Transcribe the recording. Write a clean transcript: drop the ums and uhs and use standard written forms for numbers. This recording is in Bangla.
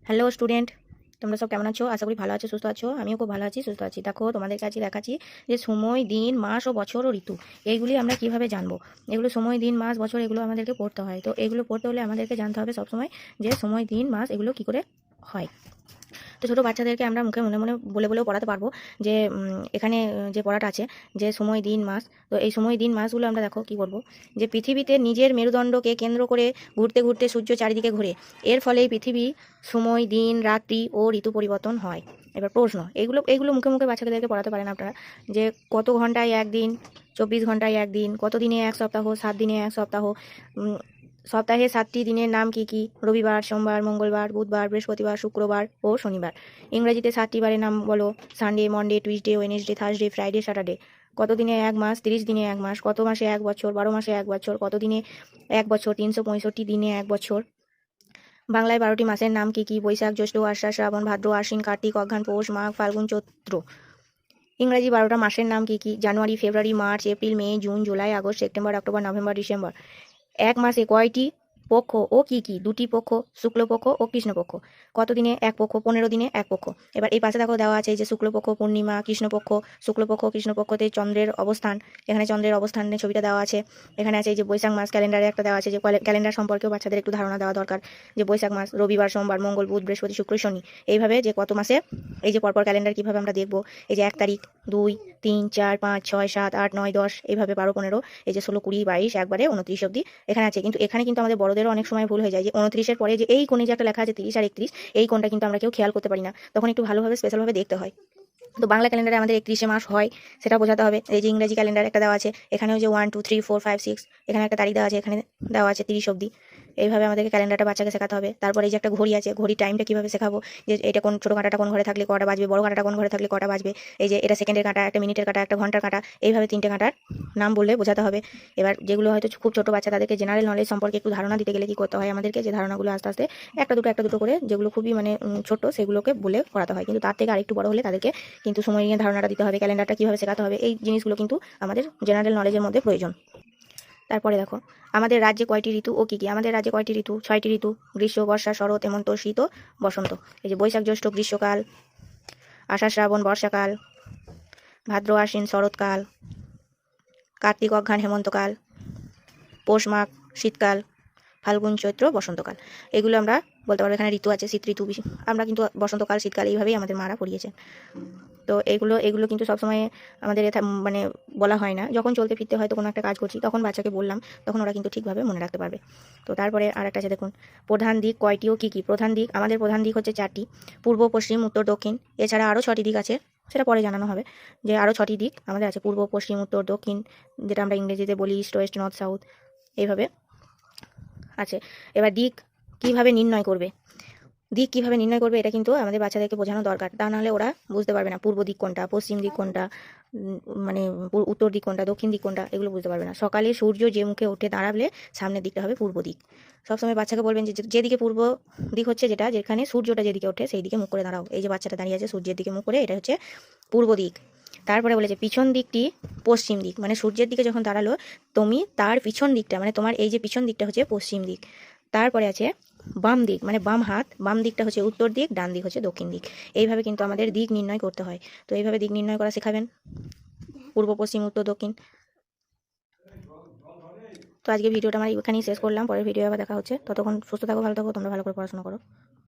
হ্যালো স্টুডেন্ট, তোমরা সব কেমন আছো? আশা করি ভালো আছো, সুস্থ আছো। আমিও খুব ভালো আছি, সুস্থ আছি। দেখো, তোমাদের কাছে দেখাচ্ছি যে সময়, দিন, মাস ও বছর ও ঋতু এইগুলি আমরা কিভাবে জানবো। এগুলো সময়, দিন, মাস, বছর এগুলো আমাদেরকে পড়তে হয়। তো এগুলো পড়তে হলে আমাদেরকে জানতে হবে সবসময় যে সময়, দিন, মাস এগুলো কি করে হয়। তো ছোটো বাচ্চাদেরকে আমরা মুখে মনে মনে বলে বলেও পড়াতে পারবো যে এখানে যে পড়াটা আছে যে সময়, দিন, মাস। তো এই সময়, দিন, মাসগুলো আমরা দেখো কি করব, যে পৃথিবীতে নিজের মেরুদণ্ডকে কেন্দ্র করে ঘুরতে ঘুরতে সূর্য চারিদিকে ঘুরে। এর ফলে এই পৃথিবী সময়, দিন, রাত্রি ও ঋতু পরিবর্তন হয়। এবার প্রশ্ন, এইগুলো এইগুলো মুখে মুখে বাচ্চাদেরকে পড়াতে পারেন আপনারা, যে কত ঘন্টায় একদিন, 24 ঘন্টায় একদিন, কত দিনে এক সপ্তাহ, 7 দিনে এক সপ্তাহ, সপ্তাহে 7টি দিনের নাম কি কি? রবিবার, সোমবার, মঙ্গলবার, বুধবার, বৃহস্পতিবার, শুক্রবার ও শনিবার। ইংরেজিতে 7টি বারের নাম বলো। Sunday, Monday, Tuesday, Wednesday, Thursday, Friday, Saturday. কত দিনে এক মাস? 30 দিনে এক মাস। কত মাসে এক বছর? 12 মাসে এক বছর। কত দিনে এক বছর? 365 দিনে এক বছর। বাংলায় 12টি মাসের নাম কি কি? বৈশাখ, জ্যৈষ্ঠ, আষাঢ়, শ্রাবণ, ভাদ্র, আশ্বিন, কার্তিক, অঘ্রান, পৌষ, মাঘ, ফাল্গুন, চৈত্র। ইংরাজি 12টা মাসের নাম কি কি? January, February, March, April, May, June, July, August, September, October, November, December. এক মাসে কয়টি পক্ষ ও কি কি? 2টি পক্ষ, শুক্লপক্ষ ও কৃষ্ণপক্ষ। কত দিনে এক পক্ষ? 15 দিনে এক পক্ষ। এবার এই পাশে দেখো দেওয়া আছে যে শুক্লপক্ষ, পূর্ণিমা, কৃষ্ণপক্ষ। শুক্লপক্ষ, কৃষ্ণপক্ষতে চন্দ্রের অবস্থান। এখানে চন্দ্রের অবস্থানের ছবিটা দেওয়া আছে। এখানে আছে এই যে বৈশাখ মাস, ক্যালেন্ডারে একটা দেওয়া আছে, যে ক্যালেন্ডার সম্পর্কেও বাচ্চাদের একটু ধারণা দেওয়া দরকার। যে বৈশাখ মাস রবিবার, সোমবার, মঙ্গল, বুধ, বৃহস্পতি, শুক্র, শনি। এইভাবে যে কত মাসে, এই যে পরপর ক্যালেন্ডার কিভাবে আমরা দেখবো, এই যে 1 তারিখ, 2, 3, 4, 5, 6, 7, 8, 9, 10, এইভাবে 12, 15, এই যে 16, 20, 22, একবারে 29 অব্দি এখানে আছে। কিন্তু এখানে কিন্তু আমাদের বড়দেরও অনেক সময় ভুল হয়ে যায়, যে 29-এর পরে যে এই কোণে যে একটা লেখা আছে 30 আর 31, এই কোণটা কিন্তু আমরা কেউ খেয়াল করতে পারি না। তখন একটু ভালোভাবে স্পেশালভাবে দেখতে হয়। তো বাংলা ক্যালেন্ডারে আমাদের 31 মাস হয়, সেটা বোঝাতে হবে। এই যে ইংরেজি ক্যালেন্ডার একটা দেওয়া আছে, এখানেও যে 1, 2, 3, 4, 5, 6, এখানে একটা তারিখ দেওয়া আছে, এখানে দেওয়া আছে 30 অব্দি। এইভাবে আমাদেরকে ক্যালেন্ডারটা বাচ্চাকে শেখাতে হবে। তারপরে এই যে একটা ঘড়ি আছে, ঘড়ি টাইমটা কিভাবে শেখাবো, যে এটা কোন ছোটো কাঁটাটা কোন ঘরে থাকলে কটা বাজবে, বড় কাঁটাটা কোন ঘরে থাকলে কটা বাজবে। এই যে এটা সেকেন্ডের কাঁটা, একটা মিনিটের কাঁটা, একটা ঘন্টার কাঁটা, এইভাবে 3টে কাঁটার নাম বললে বোঝাতে হবে। এবার যেগুলো হয়তো খুব ছোটো বাচ্চা, তাদেরকে জেনারেল নলেজ সম্পর্কে একটু ধারণা দিতে গেলে কি করতে হয় আমাদেরকে, যে ধারণাগুলো আস্তে আস্তে একটা দুটো করে, যেগুলো খুবই মানে ছোট, সেগুলোকে বলে করাতে হয়। কিন্তু তার থেকে আরেকটু বড় হলে তাদেরকে কিন্তু সময় নিয়ে ধারণাটা দিতে হবে, ক্যালেন্ডারটা কীভাবে শেখাতে হবে, এই জিনিসগুলো কিন্তু আমাদের জেনারেল নলেজের মধ্যে প্রয়োজন। তারপরে দেখো, আমাদের রাজ্যে কয়টি ঋতু ও কী কী? আমাদের রাজ্যে কয়টি ঋতু? 6টি ঋতু। গ্রীষ্ম, বর্ষা, শরৎ, হেমন্ত, শীত ও বসন্ত। এই যে বৈশাখ, জ্যৈষ্ঠ গ্রীষ্মকাল, আষাঢ়, শ্রাবণ বর্ষাকাল, ভাদ্র, আশ্বিন শরৎকাল, কার্তিক, অঘ্রান হেমন্তকাল, পৌষ, মাঘ শীতকাল, ফাল্গুন, চৈত্র বসন্তকাল। এগুলো আমরা বলতে পারবো। এখানে ঋতু আছে, শীত ঋতু, আমরা কিন্তু বসন্তকাল, শীতকাল এইভাবেই আমাদের মারা পড়িয়েছেন। তো এগুলো এগুলো কিন্তু সবসময় আমাদের মানে বলা হয় না। যখন চলতে ফিরতে হয়তো কোনো একটা কাজ করছি, তখন বাচ্চাকে বললাম, তখন ওরা কিন্তু ঠিকভাবে মনে রাখতে পারবে। তো তারপরে আর একটা আছে, দেখুন, প্রধান দিক কয়টি ও কী কী? প্রধান দিক, আমাদের প্রধান দিক হচ্ছে 4টি, পূর্ব, পশ্চিম, উত্তর, দক্ষিণ। এছাড়া আরও 6টি দিক আছে, সেটা পরে জানানো হবে। যে আরও 6টি দিক আমাদের আছে, পূর্ব, পশ্চিম, উত্তর, দক্ষিণ, যেটা আমরা ইংরেজিতে বলি ইস্ট, ওয়েস্ট, নর্থ, সাউথ, এইভাবে আছে। এবার দিক কিভাবে নির্ণয় করবে, দিক কিভাবে নির্ণয় করবে, এটা কিন্তু আমাদের বাচ্চাদেরকে বোঝানো দরকার। তা নাহলে ওরা বুঝতে পারবে না পূর্ব দিক কোনটা, পশ্চিম দিক কোনটা, মানে উত্তর দিক কোনটা, দক্ষিণ দিক কোনটা, এগুলো বুঝতে পারবে না। সকালে সূর্য যে মুখে উঠে দাঁড়ালে সামনের দিকটা হবে পূর্ব দিক। সবসময় বাচ্চাকে বলবেন যে যেদিকে পূর্ব দিক হচ্ছে, যেটা যেখানে সূর্যটা যেদিকে ওঠে সেই দিকে মুখ করে দাঁড়াও। এই যে বাচ্চাটা দাঁড়িয়ে আছে সূর্যের দিকে মুখ করে, এটা হচ্ছে পূর্ব দিক। তারপরে বলেছে পিছন দিকটি পশ্চিম দিক, মানে সূর্যের দিকে যখন দাঁড়ালো তুমি, তার পিছন দিকটা, মানে তোমার এই যে পিছন দিকটা হচ্ছে পশ্চিম দিক। তারপরে আছে বাম দিক, মানে বাম হাত, বাম দিকটা হচ্ছে উত্তর দিক, ডান দিক হচ্ছে দক্ষিণ দিক। এইভাবে কিন্তু আমাদের দিক নির্ণয় করতে হয়। তো এইভাবে দিক নির্ণয় করা শেখাবেন, পূর্ব, পশ্চিম, উত্তর, দক্ষিণ। তো আজকে ভিডিওটা আমার এখানেই শেষ করলাম, পরের ভিডিও আবার দেখা হচ্ছে। ততক্ষণ সুস্থ থাকো, ভালো থাকো, তোমরা ভালো করে পড়াশোনা করো।